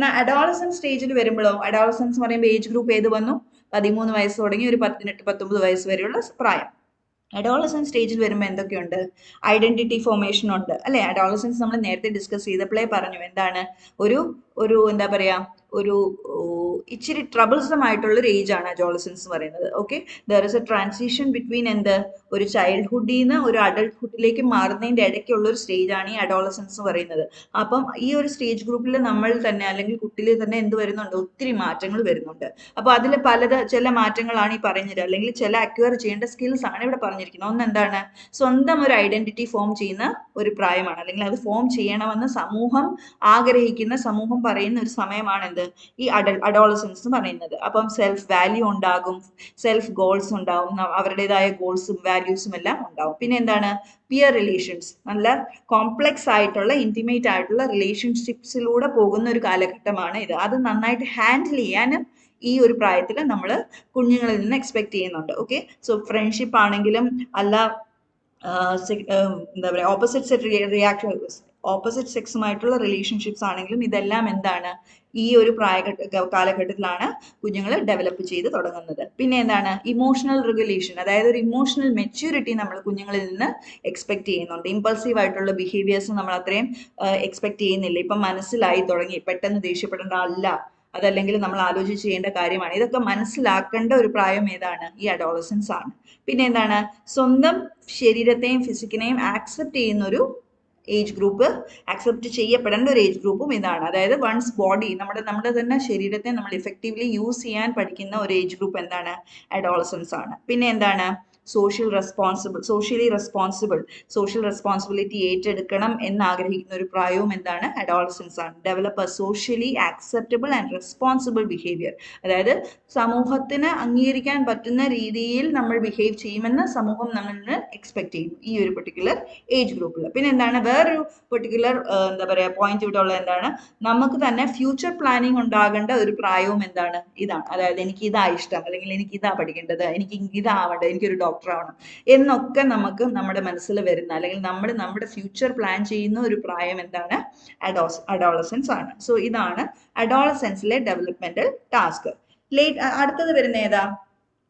എന്നാൽ അഡോളസൻസ് സ്റ്റേജിൽ വരുമ്പോഴോ, അഡോളസൻസ് എന്ന് പറയുമ്പോൾ ഏജ് ഗ്രൂപ്പ് ഏത് വന്നു? 13 വയസ്സ് തുടങ്ങി ഒരു 18-19 വയസ്സ് വരെയുള്ള പ്രായം. അഡോളസൻസ് സ്റ്റേജിൽ വരുമ്പോൾ എന്തൊക്കെയുണ്ട്? ഐഡന്റിറ്റി ഫോർമേഷൻ ഉണ്ട് അല്ലെ? അഡോളസൻസ് നമ്മൾ നേരത്തെ ഡിസ്കസ് ചെയ്തപ്പോഴേ പറഞ്ഞു എന്താണ് ഒരു ഒരു എന്താ പറയാ ഒരു ഇച്ചിരി ട്രബിൾസം ആയിട്ടുള്ള ഒരു ഏജ് ആണ് അഡോളസൻസ് എന്ന് പറയുന്നത്. Okay, there is A transition between എന്ത് ഒരു ചൈൽഡ്ഹുഡിൽ നിന്ന് ഒരു അഡൾട്ട്ഹുഡിലേക്ക് മാറുന്നതിന്റെ ഇടയ്ക്കുള്ള ഒരു സ്റ്റേജ് ആണ് ഈ അഡോളസൻസ് എന്ന് പറയുന്നത്. അപ്പം ഈ ഒരു സ്റ്റേജ് ഗ്രൂപ്പിൽ നമ്മൾ തന്നെ അല്ലെങ്കിൽ കുട്ടിയിൽ തന്നെ എന്ത് വരുന്നുണ്ട്? ഒത്തിരി മാറ്റങ്ങൾ വരുന്നുണ്ട്. അപ്പൊ അതിൽ ചില മാറ്റങ്ങളാണ് ഈ പറഞ്ഞത്, അല്ലെങ്കിൽ ചില അക്വയർ ചെയ്യേണ്ട സ്കിൽസ് ആണ് ഇവിടെ പറഞ്ഞിരിക്കുന്നത്. ഒന്ന് എന്താണ്? സ്വന്തം ഒരു ഐഡന്റിറ്റി ഫോം ചെയ്യുന്ന ഒരു പ്രായമാണ്, അല്ലെങ്കിൽ അത് ഫോം ചെയ്യണമെന്ന് സമൂഹം ആഗ്രഹിക്കുന്ന, സമൂഹം പറയുന്ന ഒരു സമയമാണ് എന്ത്? ഈ അഡോളസൻസ് എന്ന് പറയുന്നത്. അപ്പം സെൽഫ് വാല്യൂ ഉണ്ടാകും, സെൽഫ് ഗോൾസ് ഉണ്ടാവും, അവരുടേതായ ഗോൾസും വാല്യൂസും എല്ലാം ഉണ്ടാവും. പിന്നെ എന്താണ്? പിയർ റിലേഷൻസ്, നല്ല കോംപ്ലക്സ് ആയിട്ടുള്ള ഇന്റിമേറ്റ് ആയിട്ടുള്ള റിലേഷൻഷിപ്സിലൂടെ പോകുന്ന ഒരു കാലഘട്ടമാണ് ഇത്. അത് നന്നായിട്ട് ഹാൻഡിൽ ചെയ്യാനും ഈ ഒരു പ്രായത്തിൽ നമ്മൾ കുഞ്ഞുങ്ങളിൽ നിന്ന് എക്സ്പെക്ട് ചെയ്യുന്നുണ്ട്. ഓക്കെ, സോ ഫ്രണ്ട്ഷിപ്പ് ആണെങ്കിലും അല്ല എന്താ പറയുക ഓപ്പോസിറ്റ് സെക്സുമായിട്ടുള്ള റിലേഷൻഷിപ്സ് ആണെങ്കിലും ഇതെല്ലാം എന്താണ്? ഈ ഒരു കാലഘട്ടത്തിലാണ് കുഞ്ഞുങ്ങൾ ഡെവലപ്പ് ചെയ്ത് തുടങ്ങുന്നത്. പിന്നെ എന്താണ്? ഇമോഷണൽ റെഗുലേഷൻ, അതായത് ഒരു ഇമോഷണൽ മെച്യൂരിറ്റി നമ്മൾ കുഞ്ഞുങ്ങളിൽ നിന്ന് എക്സ്പെക്ട് ചെയ്യുന്നുണ്ട്. ഇമ്പൾസീവ് ആയിട്ടുള്ള ബിഹേവിയേഴ്സ് നമ്മൾ അത്രയും എക്സ്പെക്ട് ചെയ്യുന്നില്ല. ഇപ്പം മനസ്സിലായി തുടങ്ങി, പെട്ടെന്ന് ദേഷ്യപ്പെടേണ്ട അല്ല, അതല്ലെങ്കിൽ നമ്മൾ ആലോചിച്ച് ചെയ്യേണ്ട കാര്യമാണ്. ഇതൊക്കെ മനസ്സിലാക്കേണ്ട ഒരു പ്രായം ഏതാണ്? ഈ അഡോളസൻസ് ആണ്. പിന്നെ എന്താണ്? സ്വന്തം ശരീരത്തെയും ഫിസിക്കിനെയും ആക്സെപ്റ്റ് ചെയ്യുന്ന ഒരു ഏജ് ഗ്രൂപ്പ്, ആക്സെപ്റ്റ് ചെയ്യപ്പെടേണ്ട ഒരു ഏജ് ഗ്രൂപ്പും ഇതാണ്. അതായത് വൺസ് ബോഡി, നമ്മുടെ തന്നെ ശരീരത്തെ നമ്മൾ ഇഫക്റ്റീവ്ലി യൂസ് ചെയ്യാൻ പഠിക്കുന്ന ഒരു ഏജ് ഗ്രൂപ്പ് എന്താണ്? അഡോളസൻസ് ആണ്. പിന്നെ എന്താണ്? സോഷ്യലി റെസ്പോൺസിബിലിറ്റി ഏറ്റെടുക്കണം എന്ന് ആഗ്രഹിക്കുന്ന ഒരു പ്രായവും എന്താണ്? അഡോളസൻസ് ആണ്. Develop A socially acceptable and responsible behaviour, അതായത് സമൂഹത്തിന് അംഗീകരിക്കാൻ പറ്റുന്ന രീതിയിൽ നമ്മൾ ബിഹേവ് ചെയ്യുമെന്ന് സമൂഹം നമ്മളിൽ നിന്ന് എക്സ്പെക്ട് ചെയ്യുന്നു ഈ ഒരു പെർട്ടിക്കുലർ ഏജ് ഗ്രൂപ്പിൽ. പിന്നെ എന്താണ്? വേറൊരു പെർട്ടിക്കുലർ എന്താ പറയുക പോയിന്റ് ഇവിടെ ഉള്ളത് എന്താണ്? നമുക്ക് തന്നെ ഫ്യൂച്ചർ പ്ലാനിങ് ഉണ്ടാകേണ്ട ഒരു പ്രായവും എന്താണ്? ഇതാണ്. അതായത് എനിക്ക് ഇതാ ഇഷ്ടം, അല്ലെങ്കിൽ എനിക്ക് ഇതാ പഠിക്കേണ്ടത്, എനിക്ക് ഇതാവേണ്ടത്, എനിക്കൊരു ഡോക്ടർ ആവണം എന്നൊക്കെ നമുക്ക് നമ്മുടെ മനസ്സിൽ വരുന്ന, അല്ലെങ്കിൽ നമ്മൾ നമ്മുടെ ഫ്യൂച്ചർ പ്ലാൻ ചെയ്യുന്ന ഒരു പ്രായം എന്താണ്? അഡോളസൻസ് ആണ്. സോ ഇതാണ് അഡോളസൻസിലെ ഡെവലപ്മെന്റൽ ടാസ്ക്. അടുത്തത് വരുന്ന ഏതാ?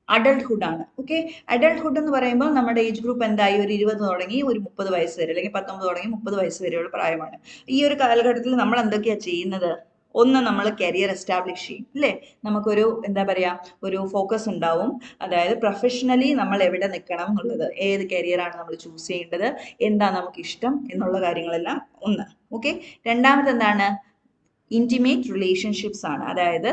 അഡൾട്ട്ഹുഡ് ആണ്. ഓക്കെ, അഡൾട്ട്ഹുഡ് എന്ന് പറയുമ്പോൾ നമ്മുടെ ഏജ് ഗ്രൂപ്പ് എന്തായി? ഒരു 20 തുടങ്ങി ഒരു 30 വയസ്സ് വരെ, അല്ലെങ്കിൽ 19 തുടങ്ങി 30 വയസ്സ് വരെയുള്ള പ്രായമാണ്. ഈ ഒരു കാലഘട്ടത്തിൽ നമ്മൾ എന്തൊക്കെയാ ചെയ്യുന്നത്? ഒന്ന്, നമ്മൾ കരിയർ എസ്റ്റാബ്ലിഷ് ചെയ്യും അല്ലേ? നമുക്കൊരു എന്താ പറയാ ഒരു ഫോക്കസ് ഉണ്ടാവും. അതായത് പ്രൊഫഷണലി നമ്മൾ എവിടെ നിൽക്കണം എന്നുള്ളത്, ഏത് കരിയറാണ് നമ്മൾ ചൂസ് ചെയ്യേണ്ടത്, എന്താ നമുക്ക് ഇഷ്ടം എന്നുള്ള കാര്യങ്ങളെല്ലാം ഒന്ന്. ഓക്കെ, രണ്ടാമത് എന്താണ്? ഇന്റിമേറ്റ് റിലേഷൻഷിപ്സ് ആണ്. അതായത്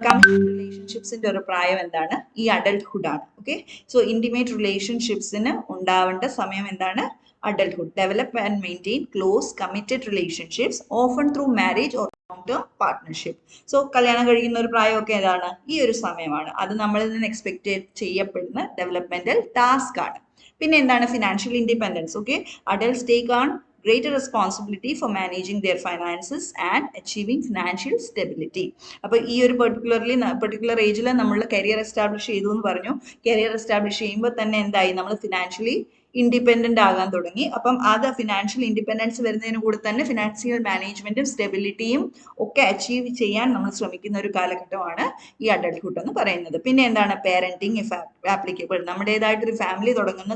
കമ്മിറ്റഡ് റിലേഷൻഷിപ്സിന്റെ ഒരു പ്രായം എന്താണ്? ഈ അഡൾട്ട്ഹുഡ് ആണ്. ഓക്കെ, സോ ഇന്റിമേറ്റ് റിലേഷൻഷിപ്സിന് ഉണ്ടാവേണ്ട സമയം എന്താണ്? Adulthood. Develop and maintain close committed relationships often through marriage or long term partnership. So കല്യാണം കഴിക്കുന്ന ഒരു പ്രായമൊക്കെ ഏതാണ്? ഈ ഒരു സമയമാണ്. അത് നമ്മളിൽ നിന്ന് എക്സ്പെക്ട് ചെയ്യപ്പെടുന്ന ഡെവലപ്മെന്റൽ ടാസ്ക് ആണ്. പിന്നെ എന്താണ്? Financial independence. Okay, adults take on greater responsibility for managing their finances and achieving financial stability. അപ്പോൾ ഈ ഒരു പെർട്ടിക്കുലർ ഏജിൽ നമ്മൾ കരിയർ എസ്റ്റാബ്ലിഷ് ചെയ്തു എന്ന് പറഞ്ഞു. കരിയർ എസ്റ്റാബ്ലിഷ് ചെയ്യുമ്പോൾ തന്നെ എന്തായി? നമ്മൾ ഫിനാൻഷ്യലി ഇൻഡിപെൻഡന്റ് ആകാൻ തുടങ്ങി. അപ്പം അത് ഫിനാൻഷ്യൽ ഇൻഡിപെൻഡൻസ് വരുന്നതിന് കൂടെ തന്നെ ഫിനാൻഷ്യൽ മാനേജ്മെന്റും സ്റ്റെബിലിറ്റിയും ഒക്കെ അച്ചീവ് ചെയ്യാൻ നമ്മൾ ശ്രമിക്കുന്ന ഒരു കാലഘട്ടമാണ് ഈ അഡൾട്ട്ഹുഡ് എന്ന് പറയുന്നത്. പിന്നെ എന്താണ്? പേരന്റിങ് ഇഫ് ആപ്ലിക്കബിൾ, നമ്മുടേതായിട്ടൊരു ഫാമിലി തുടങ്ങുന്ന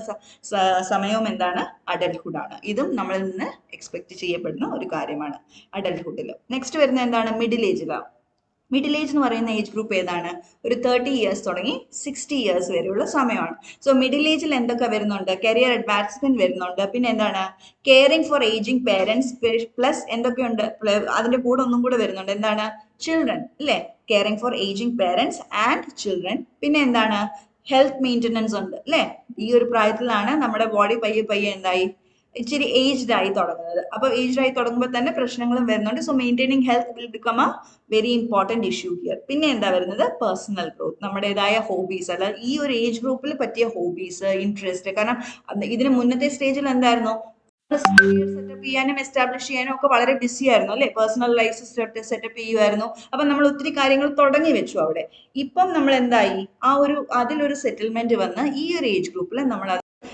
സമയവും എന്താണ്? അഡൾട്ട്ഹുഡ് ആണ്. ഇതും നമ്മളിൽ നിന്ന് എക്സ്പെക്ട് ചെയ്യപ്പെടുന്ന ഒരു കാര്യമാണ് അഡൾട്ട്ഹുഡിൽ. നെക്സ്റ്റ് വരുന്ന എന്താണ്? മിഡിൽ ഏജിലാണ്. മിഡിൽ ഏജ് എന്ന് പറയുന്ന ഏജ് ഗ്രൂപ്പ് ഏതാണ്? ഒരു 30 ഇയേഴ്സ് തുടങ്ങി 60 ഇയേഴ്സ് വരെയുള്ള സമയമാണ്. സോ മിഡിൽ ഏജിൽ എന്തൊക്കെ വരുന്നുണ്ട്? കരിയർ അഡ്വാൻസ്മെന്റ് വരുന്നുണ്ട്. പിന്നെ എന്താണ്? Caring for ageing parents plus എന്തൊക്കെയുണ്ട്? അതിന്റെ കൂടെ ഒന്നും കൂടെ വരുന്നുണ്ട്. എന്താണ്? ചിൽഡ്രൻ അല്ലേ? Caring for ageing parents and children. പിന്നെ എന്താണ്? ഹെൽത്ത് മെയിൻ്റനൻസ് ഉണ്ട് അല്ലേ? ഈ ഒരു പ്രായത്തിലാണ് നമ്മുടെ ബോഡി പയ്യെ എന്തായി? ഇച്ചിരി ഏജ്ഡ് ആയി തുടങ്ങുന്നത്. അപ്പോൾ ഏജ്ഡ് ആയി തുടങ്ങുമ്പോൾ തന്നെ പ്രശ്നങ്ങളും വരുന്നുണ്ട്. So maintaining health will become A very important issue here. പിന്നെ എന്താ വരുന്നത്? പേഴ്സണൽ ഗ്രോത്ത്, നമ്മുടേതായ ഹോബീസ്, അല്ല ഈ ഒരു ഏജ് ഗ്രൂപ്പിൽ പറ്റിയ ഹോബീസ്, ഇൻട്രസ്റ്റ്. കാരണം ഇതിന് മുന്നത്തെ സ്റ്റേജിൽ എന്തായിരുന്നു? സെറ്റപ്പ് ചെയ്യാനും എസ്റ്റാബ്ലിഷ് ചെയ്യാനും ഒക്കെ വളരെ ബിസി ആയിരുന്നു അല്ലെ? പേഴ്സണൽ ലൈഫ് സെറ്റപ്പ് ചെയ്യുമായിരുന്നു. അപ്പൊ നമ്മൾ ഒത്തിരി കാര്യങ്ങൾ തുടങ്ങി വെച്ചു അവിടെ. ഇപ്പം നമ്മൾ എന്തായി? അതിലൊരു സെറ്റിൽമെന്റ് വന്ന് ഈ ഒരു ഏജ് ഗ്രൂപ്പിൽ നമ്മൾ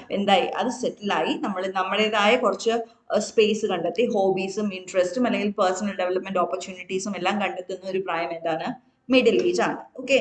എന്തായി അത് സെറ്റിലായി നമ്മൾ നമ്മുടേതായ കുറച്ച് സ്പേസ് കണ്ടെത്തി ഹോബീസും ഇൻട്രസ്റ്റും അല്ലെങ്കിൽ പേഴ്സണൽ ഡെവലപ്മെന്റ് ഓപ്പർച്യൂണിറ്റീസും എല്ലാം കണ്ടെത്തുന്ന ഒരു പ്രായം എന്താണ് മിഡിൽ ഏജ് ആണ് ഓക്കെ